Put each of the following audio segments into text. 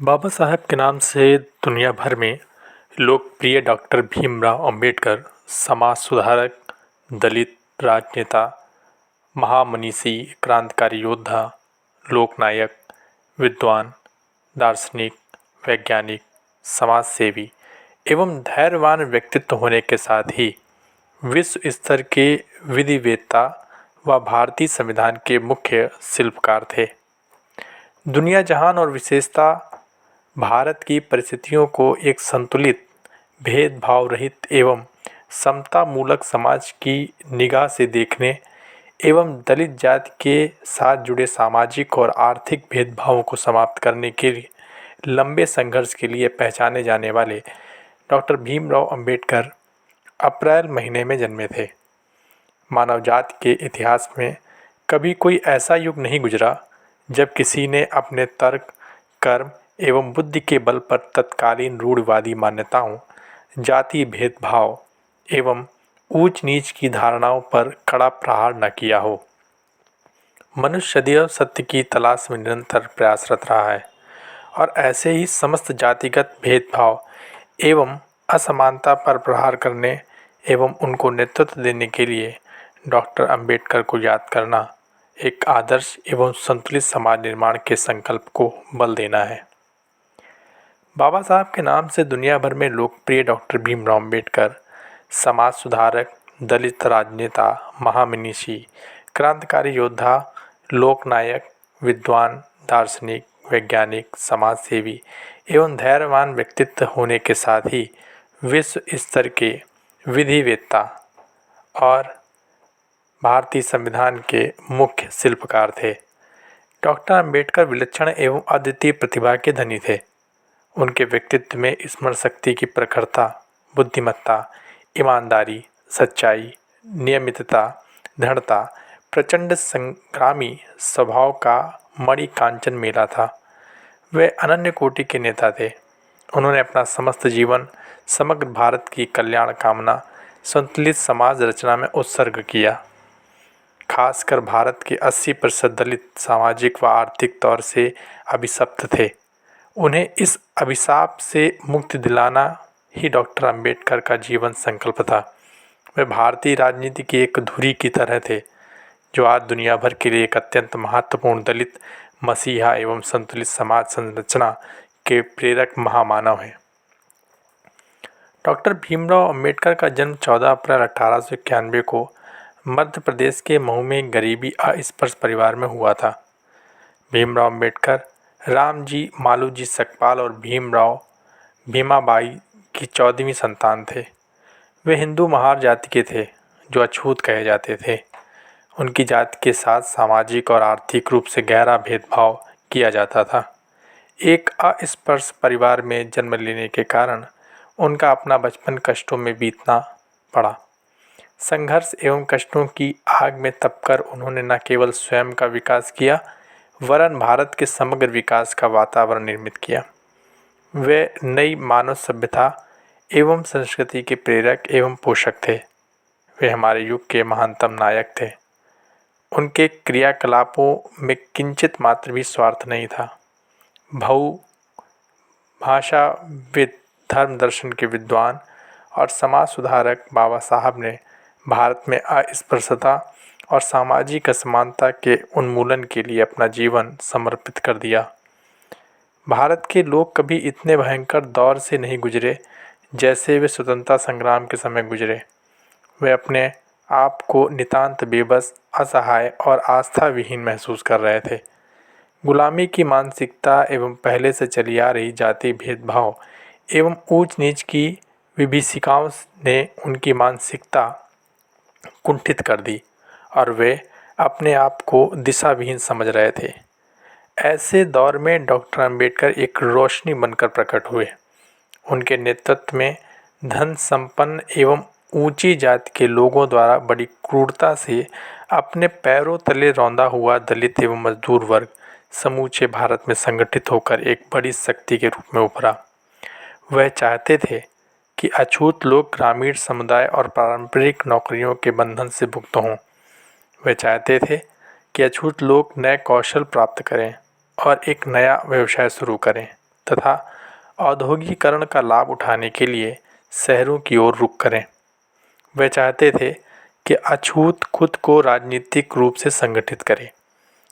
बाबा साहब के नाम से दुनिया भर में लोकप्रिय डॉक्टर भीमराव अंबेडकर समाज सुधारक, दलित राजनेता, महामनीषी, क्रांतिकारी योद्धा, लोकनायक, विद्वान, दार्शनिक, वैज्ञानिक, समाज सेवी एवं धैर्यवान व्यक्तित्व होने के साथ ही विश्व स्तर के विधिवेत्ता व भारतीय संविधान के मुख्य शिल्पकार थे। दुनिया जहान और विशेषता भारत की परिस्थितियों को एक संतुलित, भेदभाव रहित एवं समता मूलक समाज की निगाह से देखने एवं दलित जाति के साथ जुड़े सामाजिक और आर्थिक भेदभावों को समाप्त करने के लिए लंबे संघर्ष के लिए पहचाने जाने वाले डॉक्टर भीमराव अंबेडकर अप्रैल महीने में जन्मे थे। मानव जाति के इतिहास में कभी कोई ऐसा युग नहीं गुजरा जब किसी ने अपने तर्क, कर्म एवं बुद्धि के बल पर तत्कालीन रूढ़िवादी मान्यताओं, जाति भेदभाव एवं ऊंच नीच की धारणाओं पर कड़ा प्रहार न किया हो। मनुष्य सदैव सत्य की तलाश में निरंतर प्रयासरत रहा है और ऐसे ही समस्त जातिगत भेदभाव एवं असमानता पर प्रहार करने एवं उनको नेतृत्व देने के लिए डॉक्टर अंबेडकर को याद करना एक आदर्श एवं संतुलित समाज निर्माण के संकल्प को बल देना है। बाबा साहब के नाम से दुनिया भर में लोकप्रिय डॉक्टर भीमराव अंबेडकर समाज सुधारक, दलित राजनेता, महामनीषी, क्रांतिकारी योद्धा, लोकनायक, विद्वान, दार्शनिक, वैज्ञानिक, समाज सेवी एवं धैर्यवान व्यक्तित्व होने के साथ ही विश्व स्तर के विधिवेत्ता और भारतीय संविधान के मुख्य शिल्पकार थे। डॉक्टर अंबेडकर विलक्षण एवं अद्वितीय प्रतिभा के धनी थे। उनके व्यक्तित्व में स्मरण शक्ति की प्रखरता, बुद्धिमत्ता, ईमानदारी, सच्चाई, नियमितता, दृढ़ता, प्रचंड संग्रामी स्वभाव का मणि कांचन मेला था। वे अनन्य कोटि के नेता थे। उन्होंने अपना समस्त जीवन समग्र भारत की कल्याण कामना, संतुलित समाज रचना में उत्सर्ग किया। खासकर भारत के 80% दलित सामाजिक व आर्थिक तौर से अभिशप्त थे। उन्हें इस अभिशाप से मुक्ति दिलाना ही डॉक्टर अंबेडकर का जीवन संकल्प था। वे भारतीय राजनीति की एक धुरी की तरह थे जो आज दुनिया भर के लिए एक अत्यंत महत्वपूर्ण दलित मसीहा एवं संतुलित समाज संरचना के प्रेरक महामानव हैं। डॉक्टर भीमराव अंबेडकर का जन्म 14 अप्रैल 1891 को मध्य प्रदेश के महू में गरीबी अस्पृश्य परिवार में हुआ था। भीमराव अंबेडकर रामजी, मालूजी सकपाल और भीमाबाई की 14वीं संतान थे। वे हिंदू महार जाति के थे जो अछूत कहे जाते थे। उनकी जाति के साथ सामाजिक और आर्थिक रूप से गहरा भेदभाव किया जाता था। एक अस्पृश्य परिवार में जन्म लेने के कारण उनका अपना बचपन कष्टों में बीतना पड़ा। संघर्ष एवं कष्टों की आग में तपकर उन्होंने न केवल स्वयं का विकास किया वरन भारत के समग्र विकास का वातावरण निर्मित किया। वे नई मानव सभ्यता एवं संस्कृति के प्रेरक एवं पोषक थे। वे हमारे युग के महानतम नायक थे। उनके क्रियाकलापों में किंचित मात्र भी स्वार्थ नहीं था। भाषाविद, धर्म दर्शन के विद्वान और समाज सुधारक बाबा साहब ने भारत में अस्पृश्यता और सामाजिक असमानता के उन्मूलन के लिए अपना जीवन समर्पित कर दिया। भारत के लोग कभी इतने भयंकर दौर से नहीं गुजरे जैसे वे स्वतंत्रता संग्राम के समय गुजरे। वे अपने आप को नितांत बेबस, असहाय और आस्था विहीन महसूस कर रहे थे। गुलामी की मानसिकता एवं पहले से चली आ रही जाति भेदभाव एवं ऊंच नीच की विभीषिकाओं ने उनकी मानसिकता कुंठित कर दी और वे अपने आप को दिशा विहीन समझ रहे थे। ऐसे दौर में डॉक्टर अंबेडकर एक रोशनी बनकर प्रकट हुए। उनके नेतृत्व में धन संपन्न एवं ऊंची जाति के लोगों द्वारा बड़ी क्रूरता से अपने पैरों तले रौंदा हुआ दलित एवं मजदूर वर्ग समूचे भारत में संगठित होकर एक बड़ी शक्ति के रूप में उभरा। वह चाहते थे कि अछूत लोग ग्रामीण समुदाय और पारंपरिक नौकरियों के बंधन से मुक्त हों। वे चाहते थे कि अछूत लोग नए कौशल प्राप्त करें और एक नया व्यवसाय शुरू करें। तथा औद्योगिकरण का लाभ उठाने के लिए शहरों की ओर रुख करें। वे चाहते थे कि अछूत खुद को राजनीतिक रूप से संगठित करे।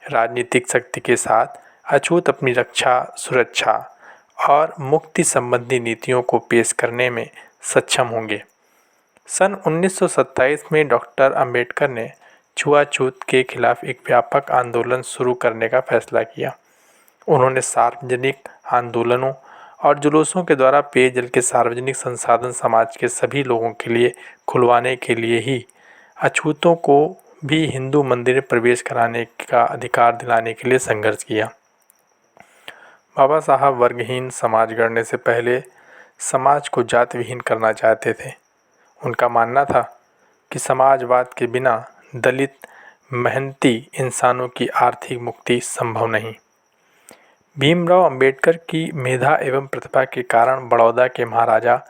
राजनीतिक शक्ति के साथ अछूत अपनी रक्षा, सुरक्षा और मुक्ति संबंधी नीतियों को पेश करने में सक्षम होंगे। सन 1927 में डॉक्टर अंबेडकर ने छुआछूत के खिलाफ एक व्यापक आंदोलन शुरू करने का फैसला किया। उन्होंने सार्वजनिक आंदोलनों और जुलूसों के द्वारा पेयजल के सार्वजनिक संसाधन समाज के सभी लोगों के लिए खुलवाने के लिए ही अछूतों को भी हिंदू मंदिर में प्रवेश कराने का अधिकार दिलाने के लिए संघर्ष किया। बाबा साहब वर्गहीन समाज गढ़ने से पहले समाज को जाति विहीन करना चाहते थे। उनका मानना था कि समाजवाद के बिना दलित मेहनती इंसानों की आर्थिक मुक्ति संभव नहीं। भीमराव अंबेडकर की मेधा एवं प्रतिभा के कारण बड़ौदा के महाराजा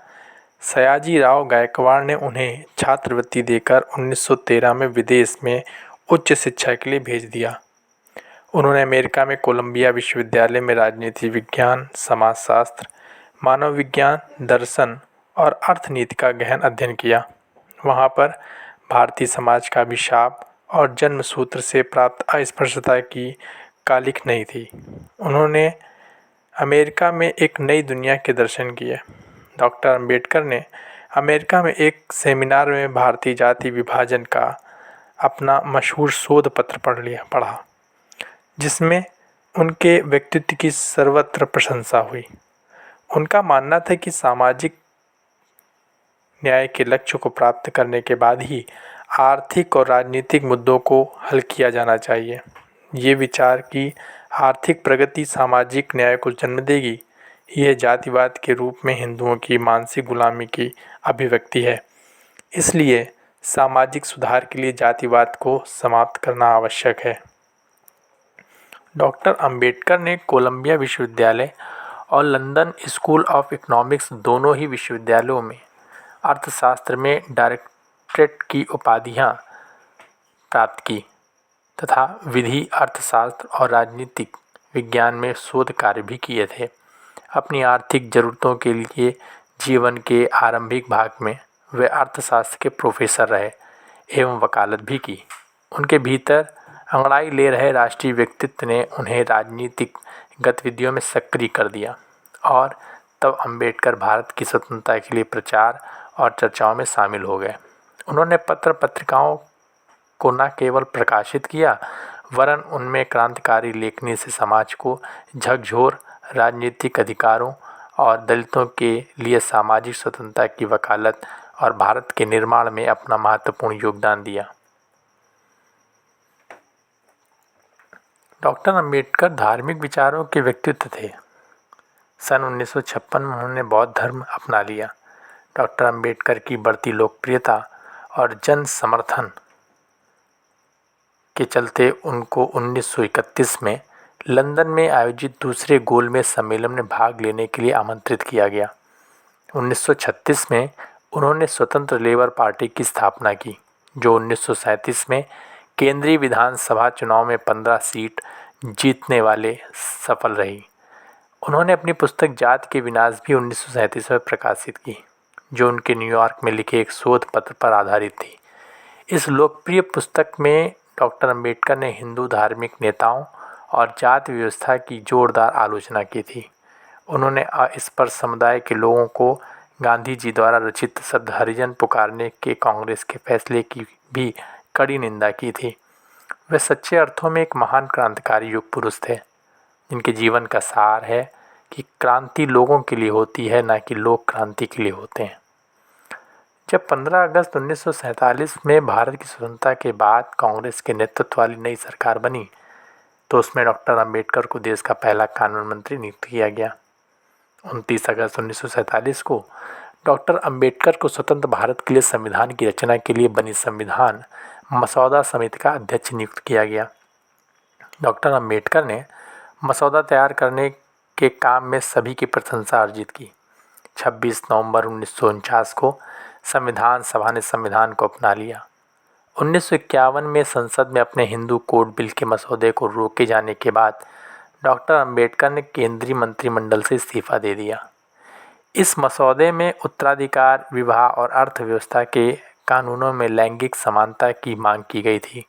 सयाजी राव गायकवाड़ ने उन्हें छात्रवृत्ति देकर 1913 में विदेश में उच्च शिक्षा के लिए भेज दिया। उन्होंने अमेरिका में कोलंबिया विश्वविद्यालय में राजनीति विज्ञान, समाजशास्त्र, मानव विज्ञान, दर्शन और अर्थनीति का गहन अध्ययन किया। वहाँ पर भारतीय समाज का अभिशाप और जन्मसूत्र से प्राप्त अस्पृश्यता की कालिख नहीं थी। उन्होंने अमेरिका में एक नई दुनिया के दर्शन किए। डॉक्टर अंबेडकर ने अमेरिका में एक सेमिनार में भारतीय जाति विभाजन का अपना मशहूर शोध पत्र पढ़ा, जिसमें उनके व्यक्तित्व की सर्वत्र प्रशंसा हुई। उनका मानना था कि सामाजिक न्याय के लक्ष्य को प्राप्त करने के बाद ही आर्थिक और राजनीतिक मुद्दों को हल किया जाना चाहिए। ये विचार कि आर्थिक प्रगति सामाजिक न्याय को जन्म देगी, यह जातिवाद के रूप में हिंदुओं की मानसिक गुलामी की अभिव्यक्ति है। इसलिए सामाजिक सुधार के लिए जातिवाद को समाप्त करना आवश्यक है। डॉक्टर अंबेडकर ने कोलंबिया विश्वविद्यालय और लंदन स्कूल ऑफ इकोनॉमिक्स दोनों ही विश्वविद्यालयों में अर्थशास्त्र में डॉक्टरेट की उपाधियां प्राप्त की तथा विधि, अर्थशास्त्र और राजनीतिक विज्ञान में शोध कार्य भी किए थे। अपनी आर्थिक ज़रूरतों के लिए जीवन के आरंभिक भाग में वे अर्थशास्त्र के प्रोफेसर रहे एवं वकालत भी की। उनके भीतर अंगड़ाई ले रहे राष्ट्रीय व्यक्तित्व ने उन्हें राजनीतिक गतिविधियों में सक्रिय कर दिया और तब अंबेडकर भारत की स्वतंत्रता के लिए प्रचार और चर्चाओं में शामिल हो गए। उन्होंने पत्र पत्रिकाओं को न केवल प्रकाशित किया वरन उनमें क्रांतिकारी लेखनी से समाज को झकझोर, राजनीतिक अधिकारों और दलितों के लिए सामाजिक स्वतंत्रता की वकालत और भारत के निर्माण में अपना महत्वपूर्ण योगदान दिया। डॉक्टर अंबेडकर धार्मिक विचारों के व्यक्तित्व थे। सन 1956 में उन्होंने बौद्ध धर्म अपना लिया। डॉक्टर अंबेडकर की बढ़ती लोकप्रियता और जन समर्थन के चलते उनको 1931 में लंदन में आयोजित दूसरे गोलमेज सम्मेलन में भाग लेने के लिए आमंत्रित किया गया। 1936 में उन्होंने स्वतंत्र लेबर पार्टी की स्थापना की, जो 1937 में केंद्रीय विधानसभा चुनाव में 15 सीट जीतने वाले सफल रही। उन्होंने अपनी पुस्तक जाति के विनाश भी 1937 में प्रकाशित की, जो उनके न्यूयॉर्क में लिखे एक शोध पत्र पर आधारित थी। इस लोकप्रिय पुस्तक में डॉक्टर अंबेडकर ने हिंदू धार्मिक नेताओं और जाति व्यवस्था की जोरदार आलोचना की थी। उन्होंने अस्पृश्य समुदाय के लोगों को गांधी जी द्वारा रचित शब्द हरिजन पुकारने के कांग्रेस के फैसले की भी कड़ी निंदा की थी। वे सच्चे अर्थों में एक महान क्रांतिकारी युग पुरुष थे, जिनके जीवन का सार है कि क्रांति लोगों के लिए होती है, न कि लोग क्रांति के लिए होते हैं। जब 15 अगस्त 1947 में भारत की स्वतंत्रता के बाद कांग्रेस के नेतृत्व वाली नई सरकार बनी, तो उसमें डॉक्टर अंबेडकर को देश का पहला कानून मंत्री नियुक्त किया गया। 29 अगस्त 1947 को डॉक्टर अंबेडकर को स्वतंत्र भारत के लिए संविधान की रचना के लिए बनी संविधान मसौदा समिति का अध्यक्ष नियुक्त किया गया। डॉक्टर अंबेडकर ने मसौदा तैयार करने के काम में सभी की प्रशंसा अर्जित की। 26 नवंबर 1949 को संविधान सभा ने संविधान को अपना लिया। 1951 में संसद में अपने हिंदू कोड बिल के मसौदे को रोके जाने के बाद डॉक्टर अंबेडकर ने केंद्रीय मंत्रिमंडल से इस्तीफा दे दिया। इस मसौदे में उत्तराधिकार, विवाह और अर्थव्यवस्था के कानूनों में लैंगिक समानता की मांग की गई थी।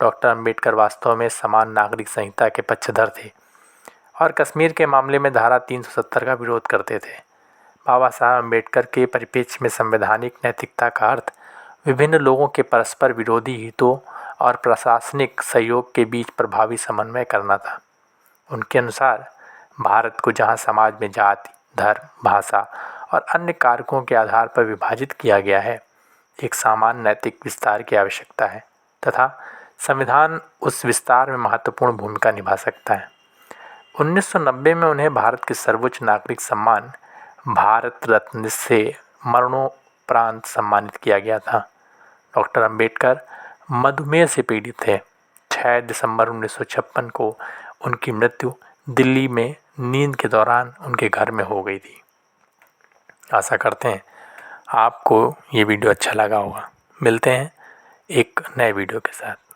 डॉक्टर अंबेडकर वास्तव में समान नागरिक संहिता के पक्षधर थे और कश्मीर के मामले में धारा 370 का विरोध करते थे। बाबा साहब अंबेडकर के परिप्रेक्ष्य में संवैधानिक नैतिकता का अर्थ विभिन्न लोगों के परस्पर विरोधी हितों और प्रशासनिक सहयोग के बीच प्रभावी समन्वय करना था। उनके अनुसार भारत को जहां समाज में जाति, धर्म, भाषा और अन्य कारकों के आधार पर विभाजित किया गया है, एक समान नैतिक विस्तार की आवश्यकता है तथा संविधान उस विस्तार में महत्वपूर्ण भूमिका निभा सकता है। 1990 में उन्हें भारत के सर्वोच्च नागरिक सम्मान भारत रत्न से मरणोपरांत सम्मानित किया गया था। डॉक्टर अंबेडकर मधुमेह से पीड़ित थे। 6 दिसंबर 1956 को उनकी मृत्यु दिल्ली में नींद के दौरान उनके घर में हो गई थी। आशा करते हैं आपको ये वीडियो अच्छा लगा होगा। मिलते हैं एक नए वीडियो के साथ।